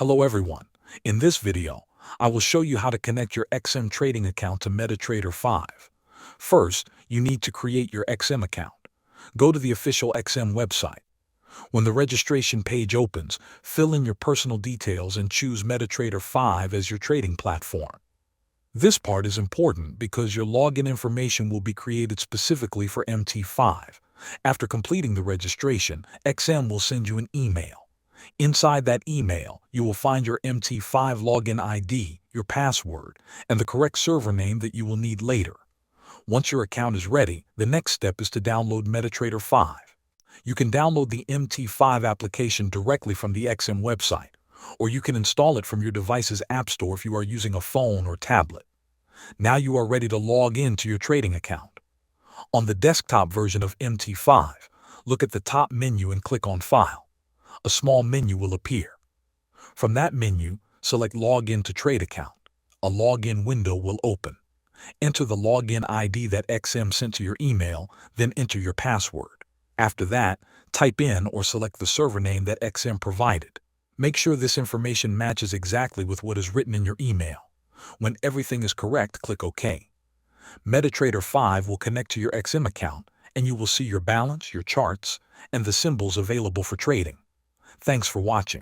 Hello everyone. In this video, I will show you how to connect your XM trading account to MetaTrader 5. First, you need to create your XM account. Go to the official XM website. When the registration page opens, fill in your personal details and choose MetaTrader 5 as your trading platform. This part is important because your login information will be created specifically for MT5. After completing the registration, XM will send you an email. Inside that email, you will find your MT5 login ID, your password, and the correct server name that you will need later. Once your account is ready, the next step is to download MetaTrader 5. You can download the MT5 application directly from the XM website, or you can install it from your device's app store if you are using a phone or tablet. Now you are ready to log in to your trading account. On the desktop version of MT5, look at the top menu and click on File. A small menu will appear. From that menu, select Login to Trade Account. A login window will open. Enter the login ID that XM sent to your email, then enter your password. After that, type in or select the server name that XM provided. Make sure this information matches exactly with what is written in your email. When everything is correct, click OK. MetaTrader 5 will connect to your XM account, and you will see your balance, your charts, and the symbols available for trading. Thanks for watching.